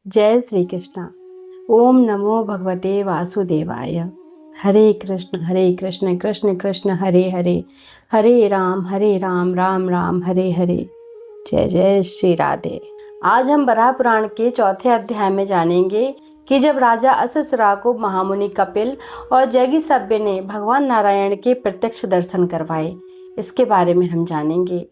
जय श्री कृष्ण। ओम नमो भगवते वासुदेवाय। हरे कृष्ण कृष्ण कृष्ण हरे हरे, हरे राम राम राम हरे हरे। जय जय श्री राधे। आज हम बराह पुराण के चौथे अध्याय में जानेंगे कि जब राजा असुसरा को महामुनि कपिल और जैगीसभ्य ने भगवान नारायण के प्रत्यक्ष दर्शन करवाए, इसके बारे में हम जानेंगे।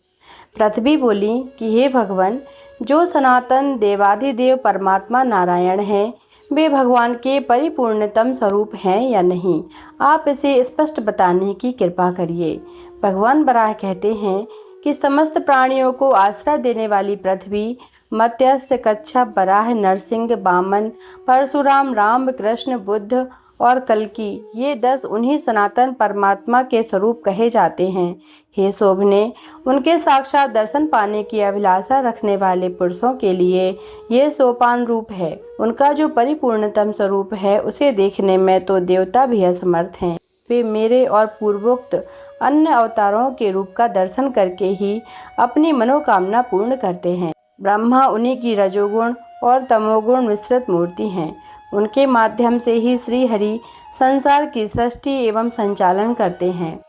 पृथ्वी बोली कि हे भगवान, जो सनातन देवाधिदेव परमात्मा नारायण हैं, वे भगवान के परिपूर्णतम स्वरूप हैं या नहीं, आप इसे स्पष्ट बताने की कृपा करिए। भगवान बराह कहते हैं कि समस्त प्राणियों को आश्रय देने वाली पृथ्वी, मत्स्य, कच्छप, बराह, नरसिंह, वामन, परशुराम, राम, कृष्ण, बुद्ध और कल्कि, ये 10 उन्हीं सनातन परमात्मा के स्वरूप कहे जाते हैं। हे शोभने, उनके साक्षात दर्शन पाने की अभिलाषा रखने वाले पुरुषों के लिए ये सोपान रूप है। उनका जो परिपूर्णतम स्वरूप है, उसे देखने में तो देवता भी असमर्थ हैं। वे मेरे और पूर्वोक्त अन्य अवतारों के रूप का दर्शन करके ही अपनी मनोकामना पूर्ण करते हैं। ब्रह्मा उन्हीं की रजोगुण और तमोगुण मिश्रित मूर्ति हैं। उनके माध्यम से ही श्री हरि संसार की सृष्टि एवं संचालन करते हैं।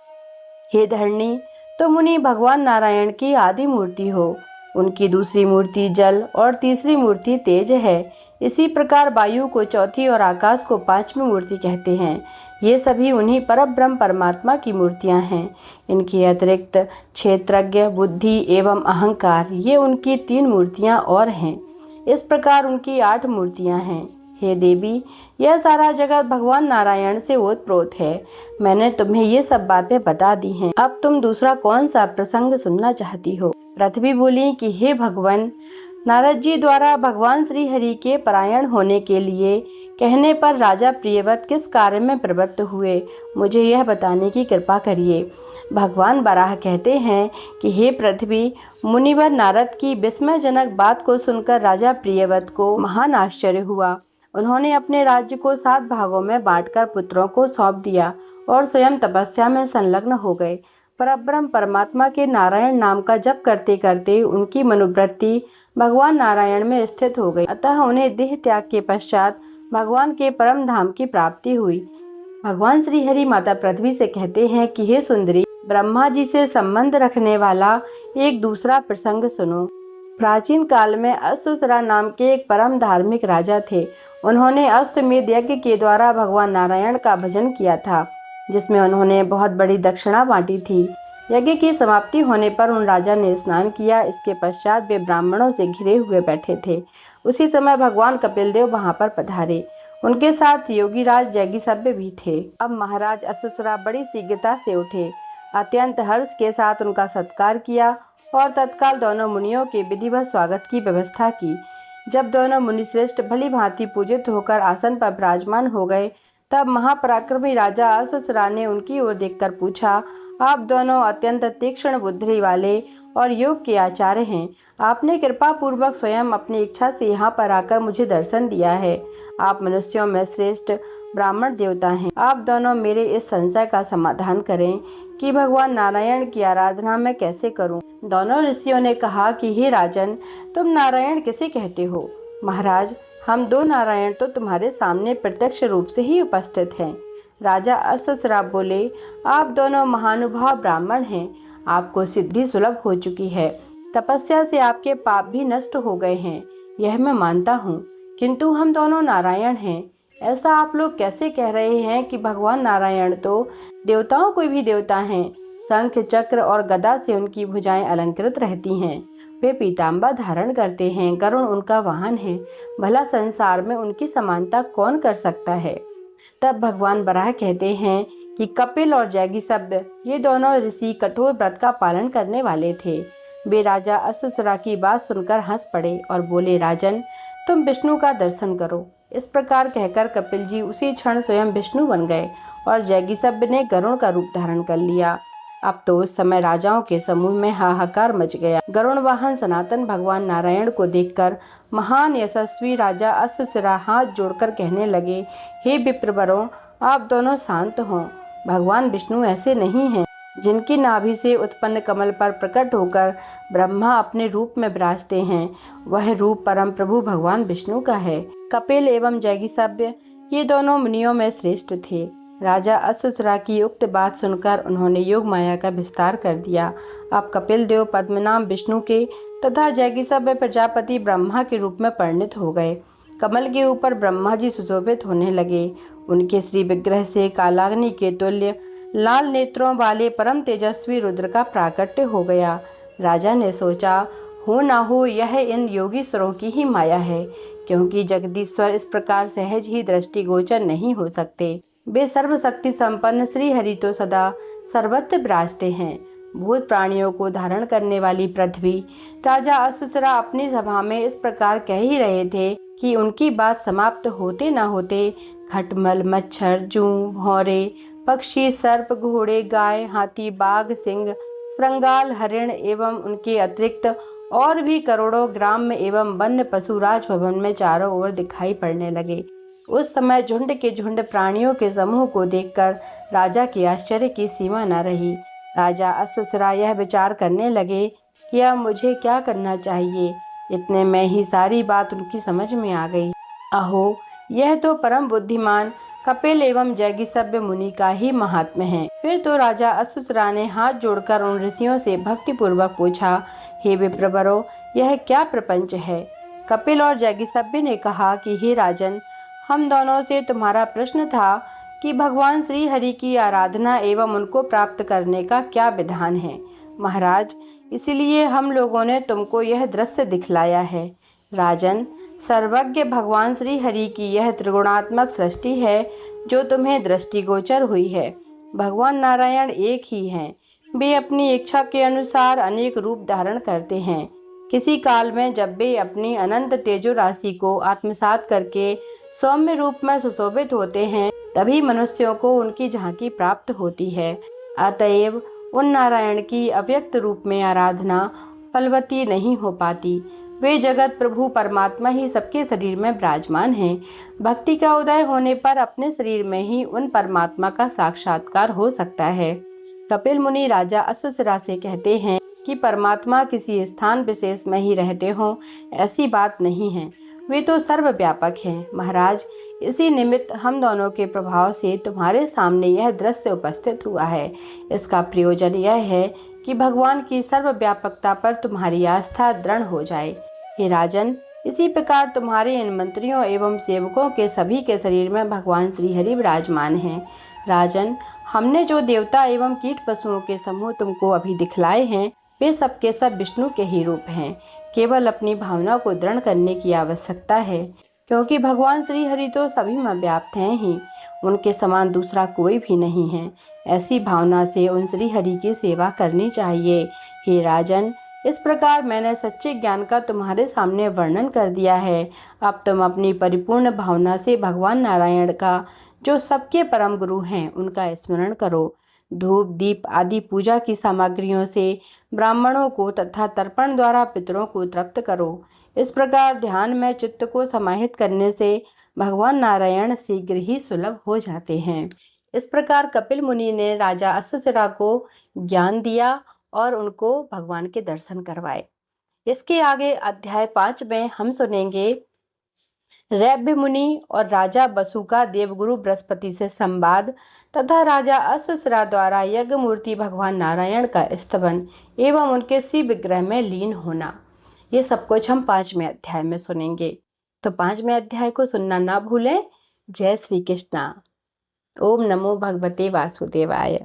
हे धरणी, तो मुनि भगवान नारायण की आदि मूर्ति हो। उनकी दूसरी मूर्ति जल और तीसरी मूर्ति तेज है। इसी प्रकार वायु को चौथी और आकाश को 5वीं मूर्ति कहते हैं। ये सभी उन्हीं परब्रह्म परमात्मा की मूर्तियां हैं। इनके अतिरिक्त क्षेत्रज्ञ, बुद्धि एवं अहंकार, ये उनकी 3 मूर्तियां और हैं। इस प्रकार उनकी 8 मूर्तियां हैं। हे देवी, यह सारा जगत भगवान नारायण से ओतप्रोत है। मैंने तुम्हें ये सब बातें बता दी हैं। अब तुम दूसरा कौन सा प्रसंग सुनना चाहती हो? पृथ्वी बोली कि हे भगवान, नारद जी द्वारा भगवान श्री हरि के परायण होने के लिए कहने पर राजा प्रियव्रत किस कार्य में प्रवृत्त हुए, मुझे यह बताने की कृपा करिए। भगवान बराह कहते हैं कि हे पृथ्वी, मुनिवर नारद की विस्मयजनक बात को सुनकर राजा प्रियव्रत को महान आश्चर्य हुआ। उन्होंने अपने राज्य को 7 भागों में बांटकर पुत्रों को सौंप दिया और स्वयं तपस्या में संलग्न हो गए। परब्रह्म परमात्मा के नारायण नाम का जप करते करते उनकी मनोवृत्ति भगवान नारायण में स्थित हो गई। अतः उन्हें देह त्याग के पश्चात भगवान के परम धाम की प्राप्ति हुई। भगवान श्री हरि माता पृथ्वी से कहते हैं कि हे सुंदरी, ब्रह्मा जी से संबंध रखने वाला एक दूसरा प्रसंग सुनो। प्राचीन काल में असुसरा नाम के एक परम धार्मिक राजा थे। उन्होंने अश्वमेध यज्ञ के द्वारा भगवान नारायण का भजन किया था, जिसमें उन्होंने बहुत बड़ी दक्षिणा बांटी थी। यज्ञ की समाप्ति होने पर उन राजा ने स्नान किया। इसके पश्चात वे ब्राह्मणों से घिरे हुए बैठे थे। उसी समय भगवान कपिल देव वहां पर पधारे। उनके साथ योगीराज जैगीसभ्य भी थे। अब महाराज असुसरा बड़ी शीघ्रता से उठे, अत्यंत हर्ष के साथ उनका सत्कार किया और तत्काल दोनों मुनियों के विधिवत स्वागत की व्यवस्था की। जब दोनों मुनिश्रेष्ठ भली भांति पूजित होकर आसन पर विराजमान हो गए, तब महापराक्रमी राजा असुसरा ने उनकी ओर देखकर पूछा, आप दोनों अत्यंत तीक्ष्ण बुद्धि वाले और योग के आचार्य हैं। आपने कृपा पूर्वक स्वयं अपनी इच्छा से यहाँ पर आकर मुझे दर्शन दिया है। आप मनुष्यों में श्रेष्ठ ब्राह्मण देवता हैं। आप दोनों मेरे इस संशय का समाधान करें कि भगवान नारायण की आराधना मैं कैसे करूं। दोनों ऋषियों ने कहा कि हे राजन, तुम नारायण किसे कहते हो? महाराज, हम 2 नारायण तो तुम्हारे सामने प्रत्यक्ष रूप से ही उपस्थित हैं। राजा असुसरा बोले, आप दोनों महानुभाव ब्राह्मण हैं। आपको सिद्धि सुलभ हो चुकी है। तपस्या से आपके पाप भी नष्ट हो गए हैं, यह मैं मानता हूँ। किंतु हम दोनों नारायण हैं। ऐसा आप लोग कैसे कह रहे हैं कि भगवान नारायण तो देवताओं को भी देवता हैं। शंख, चक्र और गदा से उनकी भुजाएं अलंकृत रहती हैं। वे पीताम्बर धारण करते हैं। गरुड़ उनका वाहन है। भला संसार में उनकी समानता कौन कर सकता है? तब भगवान बराह कहते हैं कि कपिल और जैगीसभ्य, ये दोनों ऋषि कठोर व्रत का पालन करने वाले थे। वे राजा असुसरा की बात सुनकर हंस पड़े और बोले, राजन, तुम विष्णु का दर्शन करो। इस प्रकार कहकर कपिल जी उसी क्षण स्वयं विष्णु बन गए और जैगीसभ्य ने गरुड़ का रूप धारण कर लिया। अब तो उस समय राजाओं के समूह में हाहाकार मच गया। गरुड़ वाहन सनातन भगवान नारायण को देखकर महान यशस्वी राजा असुसरा हाथ जोड़कर कहने लगे, हे विप्रवरों, आप दोनों शांत हों। भगवान विष्णु ऐसे नहीं हैं। जिनकी नाभि से उत्पन्न कमल पर प्रकट होकर ब्रह्मा अपने रूप में विराजते हैं, वह रूप परम प्रभु भगवान विष्णु का है। कपिल एवं जैगीसव्य ये दोनों मुनियों में श्रेष्ठ थे। राजा अश्वसुरा की उक्त बात सुनकर उन्होंने योग माया का विस्तार कर दिया। अब कपिल देव पद्मनाम विष्णु के तथा जैगीसव्य प्रजापति ब्रह्मा के रूप में परिणित हो गए। कमल के ऊपर ब्रह्मा जी सुशोभित होने लगे। उनके श्री विग्रह से कालाग्नि के तुल्य लाल नेत्रों वाले परम तेजस्वी रुद्र का प्राकट्य हो गया। राजा ने सोचा, हो ना हो यह इन योगीश्वरों की ही माया है, क्योंकि जगदीश्वर इस प्रकार सहज ही दृष्टिगोचर नहीं हो सकते। वे सर्वशक्ति संपन्न श्री हरि तो सदा सर्वत्र विराजते हैं। भूत प्राणियों को धारण करने वाली पृथ्वी राजा अश्वसुरा अपनी सभा में इस प्रकार कह ही रहे थे कि उनकी बात समाप्त होते न होते खटमल, मच्छर, जूं, भौरे, पक्षी, सर्प, घोड़े, गाय, हाथी, बाघ, सिंह, श्रृंगाल, हरिण एवं उनके अतिरिक्त और भी करोड़ों ग्राम्य एवं वन्य पशु राजभवन में चारों ओर दिखाई पड़ने लगे। उस समय झुंड के झुंड प्राणियों के समूह को देखकर राजा के आश्चर्य की सीमा न रही। राजा अश्वसुरा यह विचार करने लगे कि अब मुझे क्या करना चाहिए। इतने में ही सारी बात उनकी समझ में आ गई। अहो, यह तो परम बुद्धिमान कपिल एवं जैगीसव्य मुनि का ही महात्म्य है। फिर तो राजा अश्वसुरा ने हाथ जोड़कर उन ऋषियों से भक्तिपूर्वक पूछा, हे विप्रवरों, यह क्या प्रपंच है? कपिल और जैगीसव्य ने कहा कि हे राजन, हम दोनों से तुम्हारा प्रश्न था कि भगवान श्री हरि की आराधना एवं उनको प्राप्त करने का क्या विधान है। महाराज, इसीलिए हम लोगों ने तुमको यह दृश्य दिखलाया है। राजन, सर्वज्ञ भगवान श्री हरि की यह त्रिगुणात्मक सृष्टि है जो तुम्हें दृष्टिगोचर हुई है। भगवान नारायण एक ही हैं। वे अपनी इच्छा के अनुसार अनेक रूप धारण करते हैं। किसी काल में जब वे अपनी अनंत तेजो राशि को आत्मसात करके सौम्य रूप में सुशोभित होते हैं, तभी मनुष्यों को उनकी झांकी प्राप्त होती है। अतएव उन नारायण की अव्यक्त रूप में आराधना फलवती नहीं हो पाती। वे जगत प्रभु परमात्मा ही सबके शरीर में विराजमान हैं। भक्ति का उदय होने पर अपने शरीर में ही उन परमात्मा का साक्षात्कार हो सकता है। कपिल मुनि राजा अश्वसुरा से कहते हैं कि परमात्मा किसी स्थान विशेष में ही रहते हों, ऐसी बात नहीं है। वे तो सर्वव्यापक हैं। महाराज, इसी निमित्त हम दोनों के प्रभाव से तुम्हारे सामने यह दृश्य उपस्थित हुआ है। इसका प्रयोजन यह है कि भगवान की सर्वव्यापकता पर तुम्हारी आस्था दृढ़ हो जाए। हे राजन, इसी प्रकार तुम्हारे इन मंत्रियों एवं सेवकों के सभी के शरीर में भगवान श्री हरि विराजमान हैं। राजन, हमने जो देवता एवं कीट पशुओं के समूह तुमको अभी दिखलाए हैं, वे सब के सब विष्णु के ही रूप हैं। केवल अपनी भावना को दृढ़ करने की आवश्यकता है, क्योंकि भगवान श्री हरि तो सभी में व्याप्त हैं ही। उनके समान दूसरा कोई भी नहीं है। ऐसी भावना से उन श्री हरि की सेवा करनी चाहिए। हे राजन, इस प्रकार मैंने सच्चे ज्ञान का तुम्हारे सामने वर्णन कर दिया है। अब तुम अपनी परिपूर्ण भावना से भगवान नारायण का, जो सबके परम गुरु हैं, उनका स्मरण करो। धूप, दीप आदि पूजा की सामग्रियों से ब्राह्मणों को तथा तर्पण द्वारा पितरों को तृप्त करो। इस प्रकार ध्यान में चित्त को समाहित करने से भगवान नारायण शीघ्र ही सुलभ हो जाते हैं। इस प्रकार कपिल मुनि ने राजा अश्वसुरा को ज्ञान दिया और उनको भगवान के दर्शन करवाए। इसके आगे अध्याय 5 में हम सुनेंगे रैभ्य मुनि और राजा बसु का देवगुरु बृहस्पति से संवाद तथा राजा अश्वसुरा द्वारा यज्ञ मूर्ति भगवान नारायण का स्तवन एवं उनके श्री विग्रह में लीन होना। ये सब कुछ हम 5वें अध्याय में सुनेंगे, तो 5वें अध्याय को सुनना ना भूलें। जय श्री कृष्णा। ओम नमो भगवते वासुदेवाय।